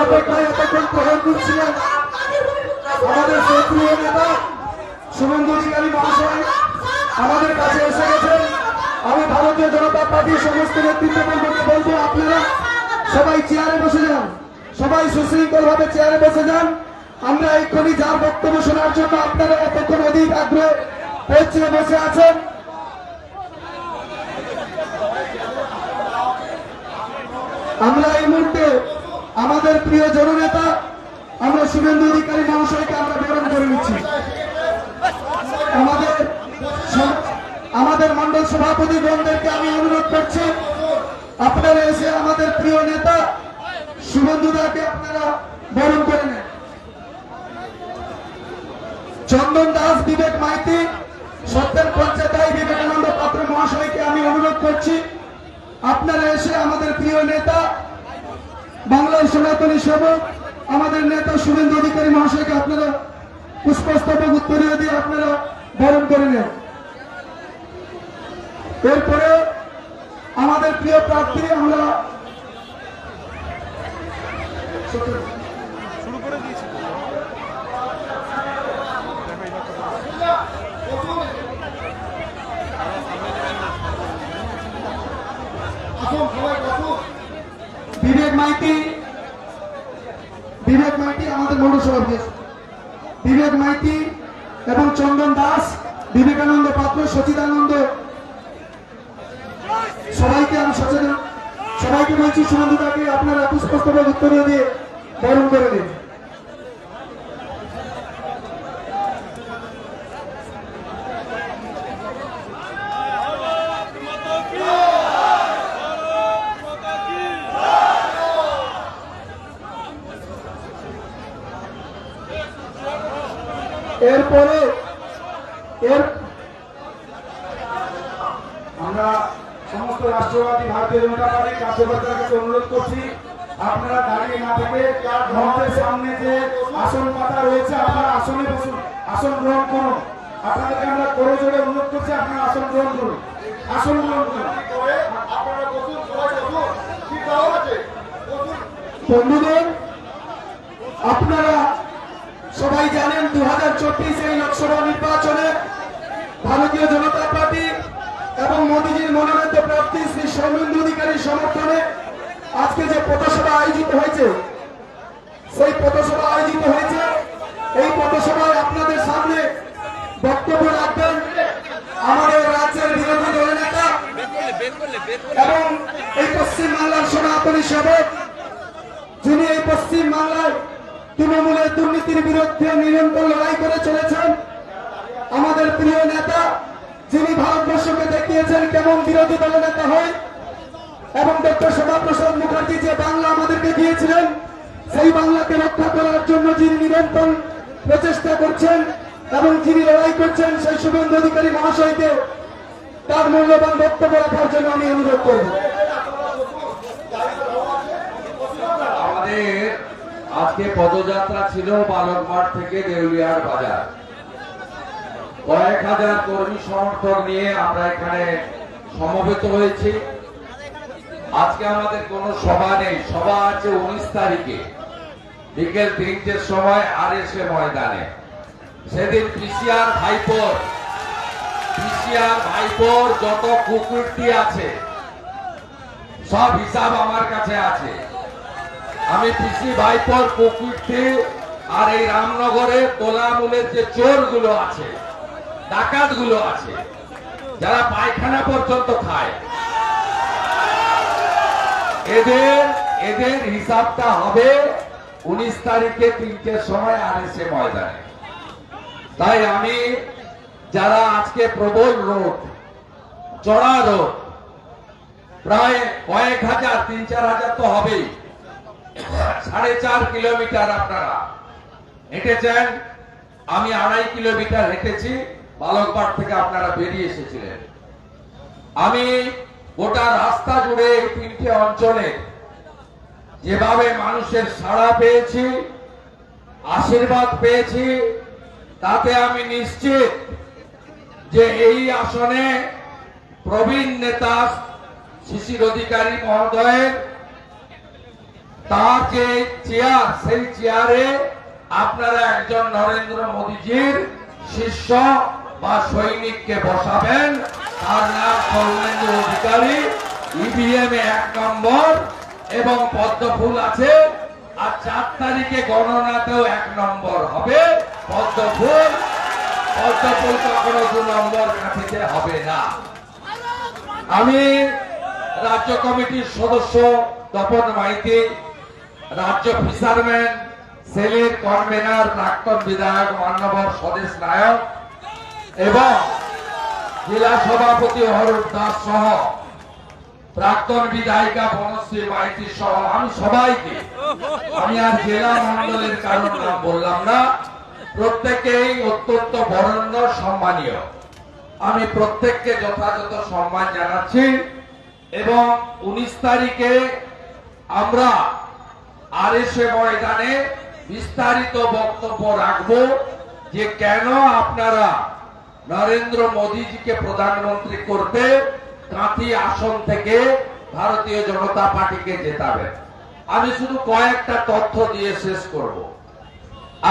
অপেক্ষায় এতক্ষণ প্রহর করছিলেন আমাদের প্রিয় নেতা শুভেন্দু অধিকারী মহাশয় আমাদের কাছে এসে গেছেন। আমি ভারতীয় জনতা পার্টির সমস্ত নেতৃত্ববৃন্দকে বলবো, আপনারা সবাই চেয়ারে বসে যান, সবাই সুশৃঙ্খল ভাবে চেয়ারে বসে যান। আমরা এক্ষুনি যার বক্তব্য শোনার জন্য আপনারা এতক্ষণ অধিক আগ্রহে পৌঁছে বসে আছেন, আমরা এই মুহূর্তে আমাদের প্রিয় জননেতা আমরা শুভেন্দু অধিকারী মহাশয়কে আমরা বরণ করে নিচ্ছি। আমাদের মন্ডল সভাপতি বন্ধুদেরকে আমি অনুরোধ করছি, আপনারা এসে আমাদের প্রিয় নেতা শুভেন্দুদাকে আপনারা বরণ করে নেন। চন্দন দাস, বিবেক মাইতি, সত্যেন পঞ্চায়েত বিবেকানন্দ পাত্র মহাশয়কে আমি অনুরোধ করছি, আপনারা এসে আমাদের প্রিয় নেতা বাংলার সনাতনী সেবক আমাদের নেতা শুভেন্দু অধিকারী মহাশয়কে আপনারা পুষ্পস্তবক উত্তরীয় দিয়ে আপনারা বরণ করে নেন। এরপরে আমাদের প্রিয় প্রার্থী আমরা শুরু করে দিয়েছি। বিবেক মাইতি আমাদের মন্ডল সভাপতি, বিবেক মাইতি এবং চন্দন দাস, বিবেকানন্দ পাত্র, সচিদানন্দ, সবাইকে আমি সবাইকে বলছি শুভেন্দুদাকে আপনারা পুষ্পস্তবক উত্তরীয় দিয়ে বরণ করে দিন। এরপরে আমরা সমস্ত রাষ্ট্রবাদী ভারতীয় জনতা পার্টির কার্যকর্তাদের কাছে অনুরোধ করছি, আপনারা দাঁড়িয়ে না থেকে মঞ্চের সামনে যে আসন পাতা রয়েছে আপনারা আসনে বসুন, আসন গ্রহণ করুন। আপনাদেরকে আমরা করে জোরে অনুরোধ করছি, আপনারা আসন গ্রহণ করুন, আসন গ্রহণ করুন। বন্ধুদের, আপনারা সবাই জানেন 2024 এই লোকসভা নির্বাচনে ভারতীয় জনতা পার্টি এবং মোদীজির মনোনীত প্রার্থী শ্রী শুভেন্দু অধিকারীর সমর্থনে আজকে যে পথসভা আয়োজিত হয়েছে, সেই পথসভা আয়োজিত হয়েছে। এই পথসভায় আপনাদের সামনে বক্তব্য রাখবেন আমাদের রাজ্যের বিরোধী দলনেতা এবং এই পশ্চিম বাংলার সনাতনী সেবক, যিনি এই পশ্চিম বাংলায় তৃণমূলের দুর্নীতির বিরুদ্ধে নিরন্তর লড়াই করে চলেছেন, আমাদের প্রিয় নেতা, যিনি ভারতবর্ষকে দেখিয়েছেন কেমন বিরোধী দলনেতা হয়, এবং ডক্টর শ্যামাপ্রসাদ মুখার্জি যে বাংলা আমাদেরকে দিয়েছিলেন, সেই বাংলাকে রক্ষা করার জন্য যিনি নিরন্তর প্রচেষ্টা করছেন এবং যিনি লড়াই করছেন, সেই শুভেন্দু অধিকারী মহাশয়কে তার মূল্যবান বক্তব্য রাখার জন্য আমি অনুরোধ করব। আমাদের আজকে পদযাত্রা ছিল বালকমাঠ থেকে দেউলিয়ার বাজার। কয়েক হাজার কর্মী সমর্থক নিয়ে আমরা এখানে সমবেত হয়েছি। আজকে আমাদের কোনো সভা নেই, সভা আছে 19 তারিখে বিকেল 3টের সময় RSA ময়দানে। সেদিন পিসিআর ভাইপোর যত কুকীর্তি আছে সব হিসাব আমার কাছে আছে। আমি পিসি ভাইপোর কুকীর্তি আর এই রামনগরে তোলামূলের যে চোরগুলো আছে, ডাকাতগুলো আছে, যারা পায়খানা পর্যন্ত খায়, এদের হিসাবটা হবে 19 তারিখে 3টের সময় RSA ময়দানে। তাই আমি যারা আজকে প্রবল রোড, চড়া রোড, প্রায় কয়েক হাজার, 3-4 হাজার তো হবেই, 4.5 কিলোমিটার আপনারা হেঁটেছেন, আমি 2.5 কিলোমিটার হেঁটেছি, বালকপাট থেকে আপনারা বেরিয়ে এসেছিলেন। আমি গোটা রাস্তা জুড়ে এই 3টে অঞ্চলে যেভাবে মানুষের সাড়া পেয়েছি, আশীর্বাদ পেয়েছি, তাতে আমি নিশ্চিত যে এই আসনে প্রবীণ নেতা শিশির অধিকারী মহোদয়ের তার যে চেয়ার, সেই চেয়ারে আপনারা একজন নরেন্দ্র মোদীজির শিষ্য বা সৈনিককে বসাবেন। তার নাম সৌমেন্দু অধিকারী। ইভিএম এ 1 নম্বর এবং পদ্মফুল আছে। আর 4 তারিখে গণনাতেও 1 নম্বর হবে পদ্মফুল। পদ্মফুল কখনো 2 নম্বর কাঠিতে হবে না। আমি রাজ্য কমিটির সদস্য তপন মাইতি, রাজ্য ফিশারম্যান সেলের কনভেনার প্রাক্তন বিধায়ক মান্যবর স্বদেশ নায়ক এবং জেলা সভাপতি অরূপ দাস সহ প্রাক্তন বিধায়িকা বনশ্রী মাইতি সহ আমি সবাইকে, আমি আর জেলা মন্ডলের কারণ নাম বললাম না, প্রত্যেকেই অত্যন্ত বরেণ্য সম্মানীয়। আমি প্রত্যেককে যথাযথ সম্মান জানাচ্ছি এবং 19 তারিখে আমরা আরএসএ ময়দানে বিস্তারিত বক্তব্য রাখব যে কেন আপনারা নরেন্দ্র মোদীজিকে প্রধানমন্ত্রী করতে কাঁথি আসন থেকে ভারতীয় জনতা পার্টিকে জেতাবেন। আমি শুধু কয়েকটা তথ্য দিয়ে শেষ করব।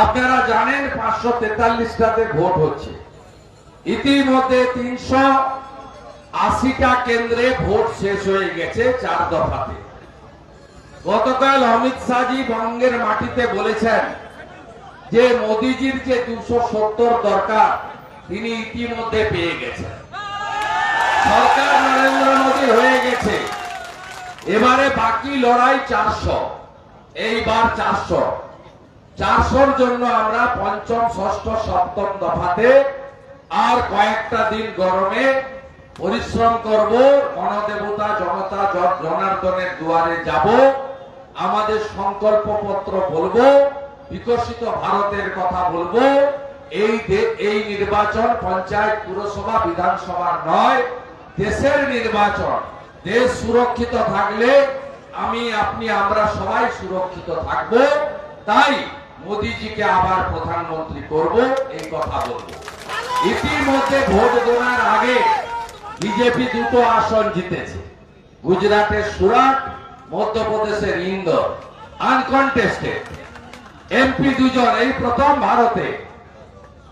আপনারা জানেন 543টাতে ভোট হচ্ছে। ইতিমধ্যে 380টা কেন্দ্রে ভোট শেষ হয়ে গেছে 4 দফাতে। গতকাল অমিত শাহজি বঙ্গের মাটিতে বলেছেন যে মোদীজির যে 270 দরকার তিনি ইতিমধ্যে পেয়ে গেছেন। সরকার নরেন্দ্র মোদী হয়ে গেছে। এবারে বাকি লড়াই 400। এইবার 400 জন্য আমরা 5ম, 6ষ্ঠ, 7ম দফাতে আর কয়েকটা দিন গরমে পরিশ্রম করব। গণদেবতা জনতা জনার্দনের দুয়ারে যাব, আমাদের সংকল্পপত্র বলবো, বিকশিত ভারতের কথা বলবো। এই নির্বাচন পঞ্চায়েত, পুরসভা, বিধানসভা নয়, দেশের নির্বাচন। দেশ সুরক্ষিত থাকলে আমি, আপনি, আমরা সবাই সুরক্ষিত থাকব। তাই মোদীজিকে আবার প্রধানমন্ত্রী করব, এই কথা বলবো। ইতিমধ্যে ভোট গণনার আগে বিজেপি 2টো আসন জিতেছে। গুজরাটের সুরাট, মধ্যপ্রদেশের ইন্দোর, আনকন্টেস্টেড। এমপি 2 জন, এই প্রথম ভারতে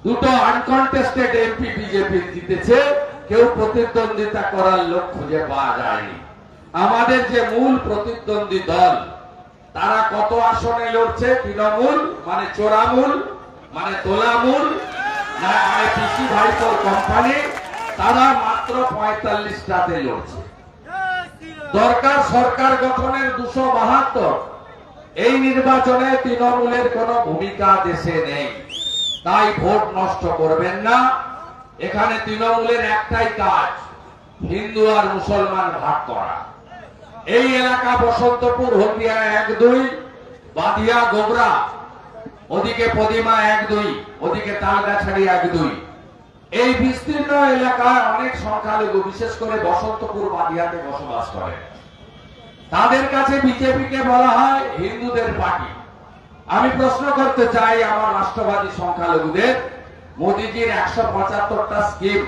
2টো আনকন্টেস্টেড এমপি বিজেপি জিতেছে। কেউ প্রতিদ্বন্দ্বিতা করার লোক খুঁজে পাওয়া যায়নি। আমাদের যে মূল প্রতিদ্বন্দ্বী দল তারা কত আসনে লড়ছে? তৃণমূল মানে চোরামূল, মানে তোলামূল, না মানে পিসি ভাইপোর কোম্পানি, তারা মাত্র 45টাতে লড়ছে। দরকার সরকার গঠনের 272। এই নির্বাচনে তৃণমূলের কোন ভূমিকা দেশে নেই। তাই ভোট নষ্ট করবেন না। এখানে তৃণমূলের একটাই কাজ, হিন্দু আর মুসলমান ভাগ করা। এই এলাকা বসন্তপুর, হলদিয়া 1-2, বাদিয়া, গোবরা, ওদিকে পদিমা 1-2, ওদিকে তালগাছাড়ি 1-2। এই বিস্তীর্ণ এলাকায় অনেক সংখ্যালঘু, বিশেষ করে বসন্তপুর, বাদিয়াতে বসবাস করে। তাদের কাছে বিজেপিকে বলা হয় হিন্দুদের পার্টি। আমি প্রশ্ন করতে চাই আমার রাষ্ট্রবাদী সংখ্যালঘুদের, মোদীজির 175টা স্কিম,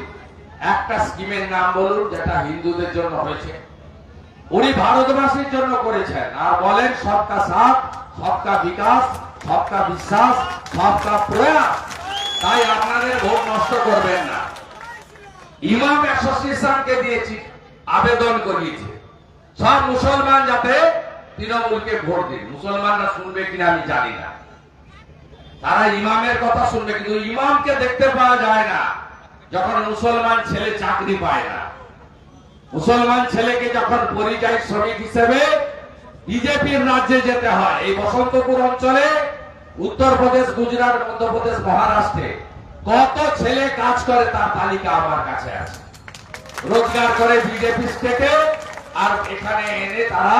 একটা স্কিমের নাম বলুন যেটা হিন্দুদের জন্য হয়েছে। উনি ভারতবাসীর জন্য করেছেন আর বলেন সবকা সাথ, সবকা বিকাশ, সবকা বিশ্বাস, সবকা প্রয়াস। তাই আপনাদের ভোট নষ্ট করবেন না। ইমাম অ্যাসোসিয়েশনকে দিয়েছি, আবেদন করিয়েছে সব মুসলমান যাতে তৃণমূলকে ভোট দিন। মুসলমানরা শুনবে কিনা আমি জানি না, তারা ইমামের কথা শুনবে, কিন্তু ইমামকে দেখতে পাওয়া যায় না যখন মুসলমান ছেলে চাকরি পায় না। মুসলমান ছেলেকে যখন পরিযায়ী শ্রমিক হিসেবে বিজেপির রাজ্যে যেতে হয়। এই বসন্তপুর অঞ্চলে উত্তরপ্রদেশ, গুজরাট, মধ্যপ্রদেশ, মহারাষ্ট্রে কত ছেলে কাজ করে তার তালিকা আমার কাছে আছে। রোজগার করে বিজেপি স্টেটে, আর এখানে এনে তারা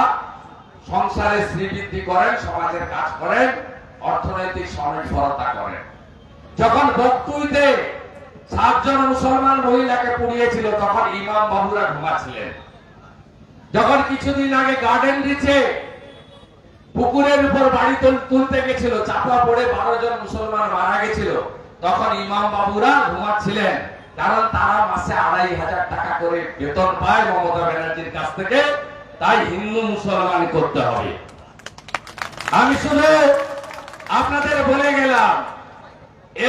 সংসারে শ্রীবৃদ্ধি করেন, সমাজের কাজ করেন, অর্থনৈতিক স্বনির্ভরতা করেন। যখন বকটুইতে 7 জন মুসলমান মহিলাকে পুড়িয়েছিল তখন ইমাম বাবুরা ঘুমাচ্ছিলেন। যখন কিছুদিন আগে গার্ডেন রিচে পুকুরের উপর বাড়ি তুলতে গেছিল, চাপা পড়ে 12 জন মুসলমান মারা গেছিল, তখন ইমাম বাবুরা ঘুমাচ্ছিলেন। কারণ তারা মাসে 2500 টাকা করে বেতন পায় মমতা ব্যানার্জির কাছ থেকে। তাই হিন্দু মুসলমান করতে হবে। আমি শুধু আপনাদের বলে গেলাম,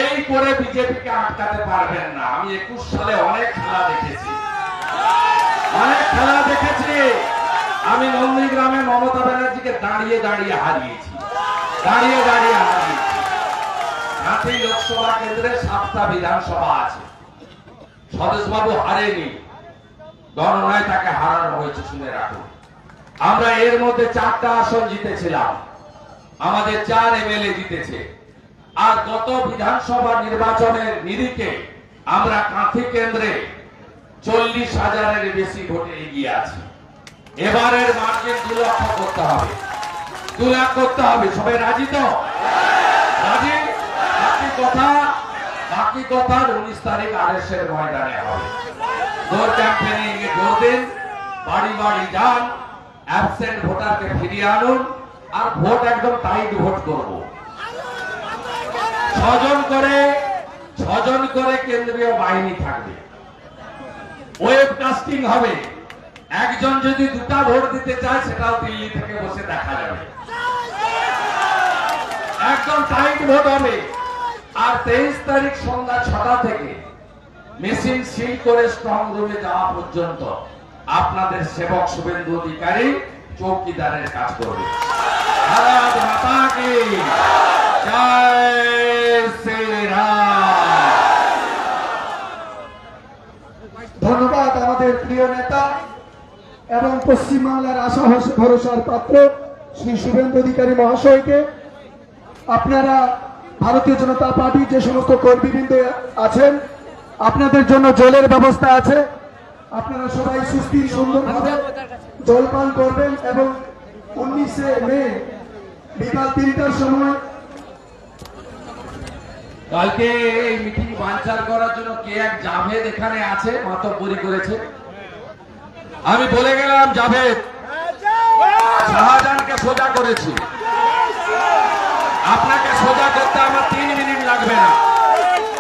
এই করে বিজেপিকে আটকাতে পারবেন না। আমি 21 সালে অনেক খেলা দেখেছি, আমি নন্দীগ্রামে মমতা ব্যানার্জিকে দাঁড়িয়ে দাঁড়িয়ে হারিয়েছি। কাঁথি লোকসভা কেন্দ্রে 7টা বিধানসভা আছে, স্বদেশবাবু হারেনি, গণনায় তাকে হারানো হয়েছে, শুনে রাখুন। আমরা এর মধ্যে 4টা আসন জিতেছিলাম, আমাদের 4 এমএলএ জিতেছে। আর গত বিধানসভা নির্বাচনের নিরিখে আমরা কাঁথি কেন্দ্রে 40,000-এর বেশি ভোটে এগিয়ে আছি। এবারের মার্জিন 2 লাখ করতে হবে, 2 লাখ করতে হবে। সবাই রাজি তো? রাজি? বাকি কথা 19 তারিখ RS এর ময়দানে হবে। ভোট ক্যাম্পেইনিং এ জোর দিন, বাড়ি বাড়ি যান, অ্যাবসেন্ট ভোটারকে ফিরিয়ে আনুন, আর ভোট একদম টাইট ভোট করব। 6 জন করে কেন্দ্রীয় বাহিনী থাকবে, ওয়েবকাস্টিং হবে। একজন যদি 2টা ভোট দিতে চায় সেটাও দিল্লি থেকে বসে দেখা যাবে। একদম টাইট ভোট হবে। আর 23 তারিখ সন্ধ্যা 6টা থেকে মেশিন সিল করে স্ট্রং রুমে যাওয়া পর্যন্ত আপনাদের সেবক শুভেন্দু অধিকারী চৌকিদারের কাজ করবে। ভারত মাতা কি জয় শ্রীরাম। ধন্যবাদ আমাদের প্রিয় নেতা এবং পশ্চিমবাংলার আশা ভরসার পাত্র শ্রী শুভেন্দু অধিকারী মহাশয়কে। আপনারা ভারতীয় জনতা পার্টির যে সমস্ত কর্মীবৃন্দ আছেন, আপনাদের জন্য জলের ব্যবস্থা আছে। আপনারা সবাই সুস্থির সুন্দরভাবে জলপান করবেন এবং 19শে মে বিকাল 3টার সময় কালকে এই মিটিং বানচাল করার জন্য কে এক জাভেদ এখানে আছে, মাতব্বরি করেছে। আমি বলে গেলাম, জাভেদ শাহজাহানকে সোজা করেছি, আপনাকে সোজা করতে আমার 3 মিনিট লাগবে না।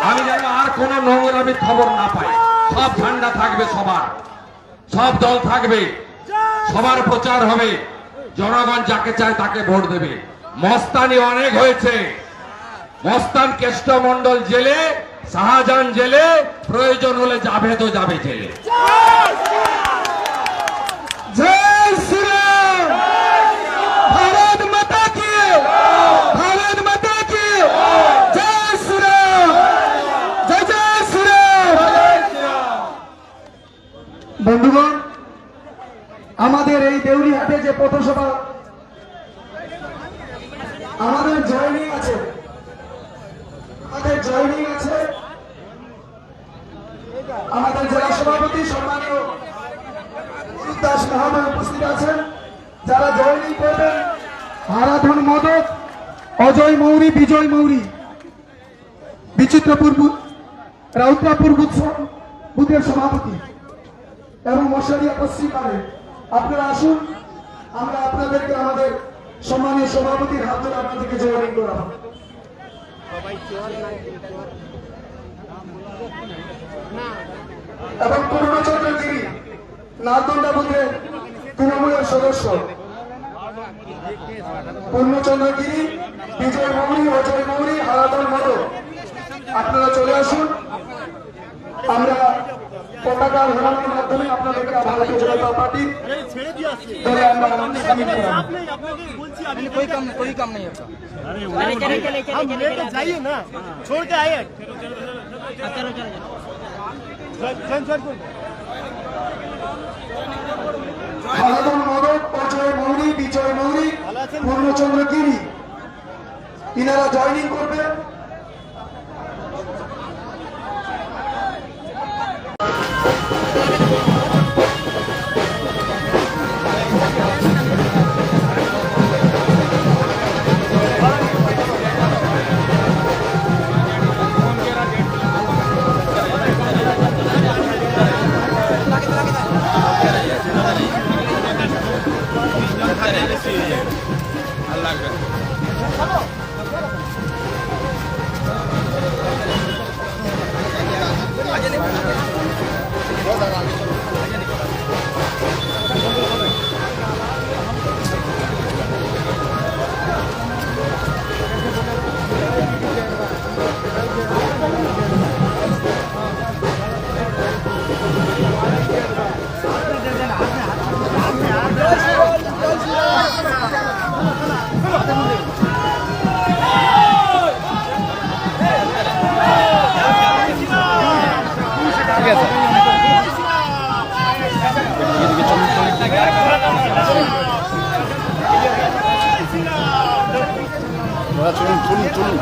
আমি যেন আর কোন নোংরামির খবর না পাই। সব ঝান্ডা থাকবে, সব দল থাকবে, সবার প্রচার হবে, জনগণ যাকে চায় তাকে ভোট দেবে। মস্তানি অনেক হয়েছে, মস্তান কেষ্টমন্ডল জেলে, শাহজাহান জেলে, প্রয়োজন হলে জাভেদও যাবে জেলে। জয় শ্রীরাম, ভারত মাতা কি, ভারত মাতা কি, জয় শ্রীরাম, জয় জয় শ্রীরাম। বন্ধুগণ, আমাদের এই দেউলিহাটে যে পথসভা, আমাদের জয়নিং আছে, আমাদের জেলা সভাপতি সম্মানীয় দাস মহাশয় উপস্থিত আছেন। যারা জয়নিং করবেন, আরাধন মোদক, অজয় মৌরি, বিজয় মৌরি, বিচিত্রপুর রাউতরাপুর বুথের সভাপতি এবং মশারিয়া পশ্চিম পাড়ে। আপনারা আসুন, আমরা আপনাদেরকে আমাদের সম্মানীয় সভাপতির হাত ধরে আপনাদেরকে জয়নিং করাবো। এবং পূর্ণচন্দ্রগিরি নালদন্ডা বুথের তৃণমূলের সদস্য পূর্ণচন্দ্রগিরি, বিজয় মৌরি, অজয় মৌরি, আরাধন মোদক, আপনারা চলে আসুন। আমরা পতাকা ধরানোর মাধ্যমে আপনাদেরকে ভারতীয় জনতা পার্টি দলে আমরা সামিল করাবো। कोई काम नहीं होता। हम लेके जाइए ना, छोड़ के आए। আরাধন মোদক, অজয় মৌরি, বিজয় মৌরি, পূর্ণচন্দ্রগিরি, ইনারা জয়নিং করবেন। দাদা চলুন চলুন চলুন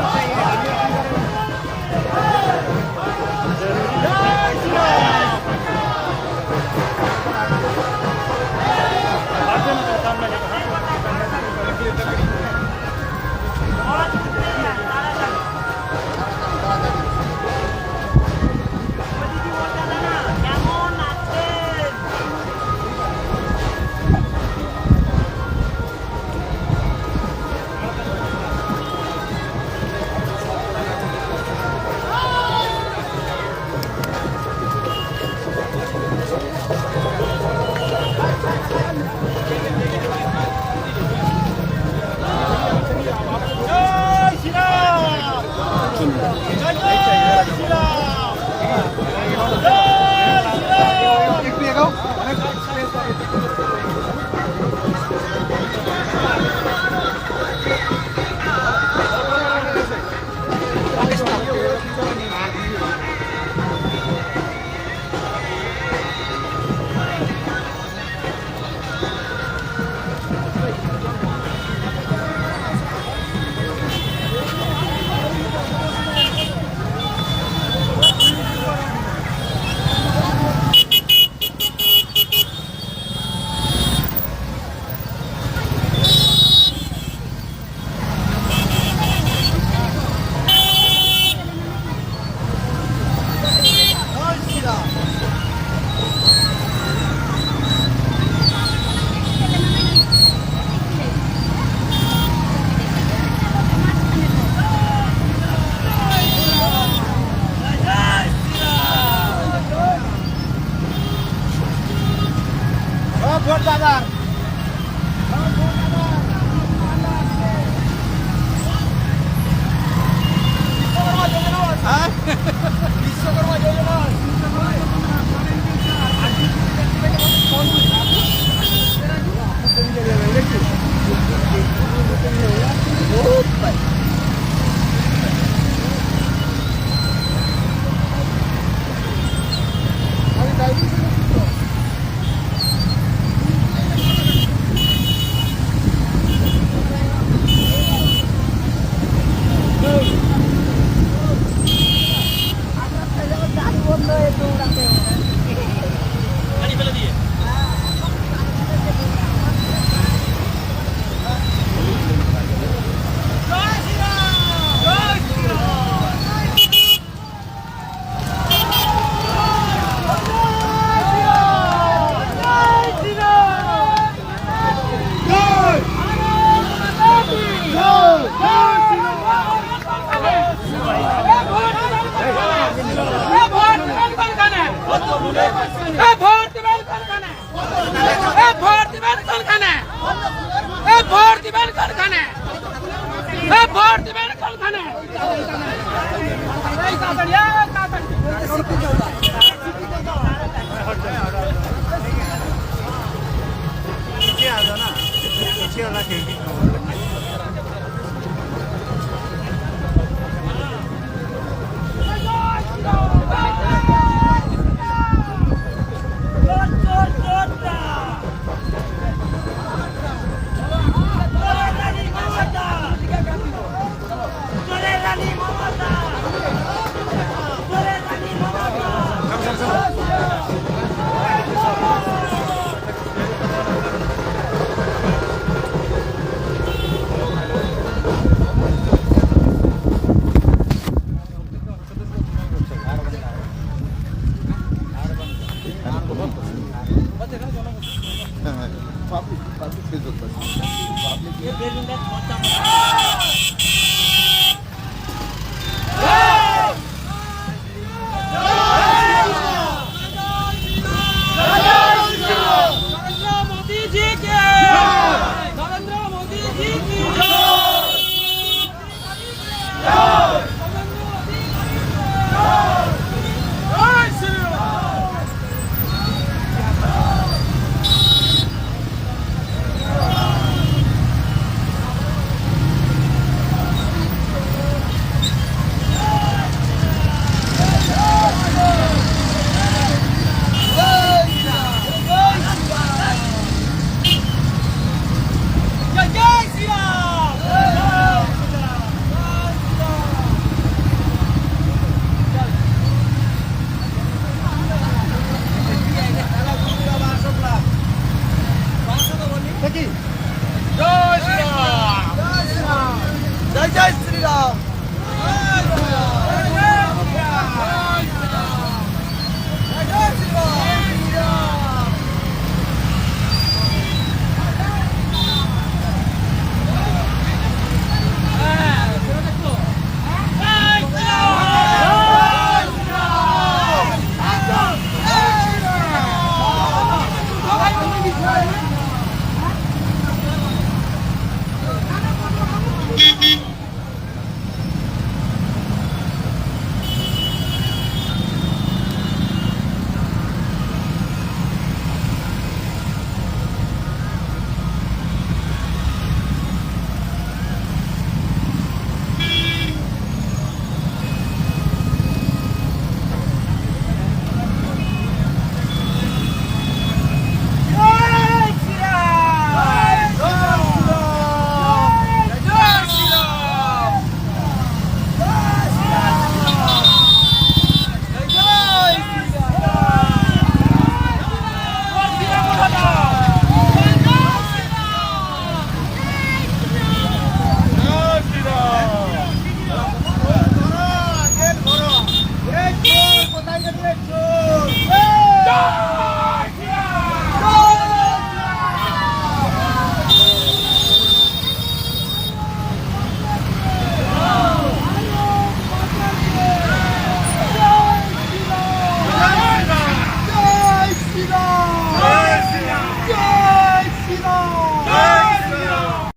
বিজয়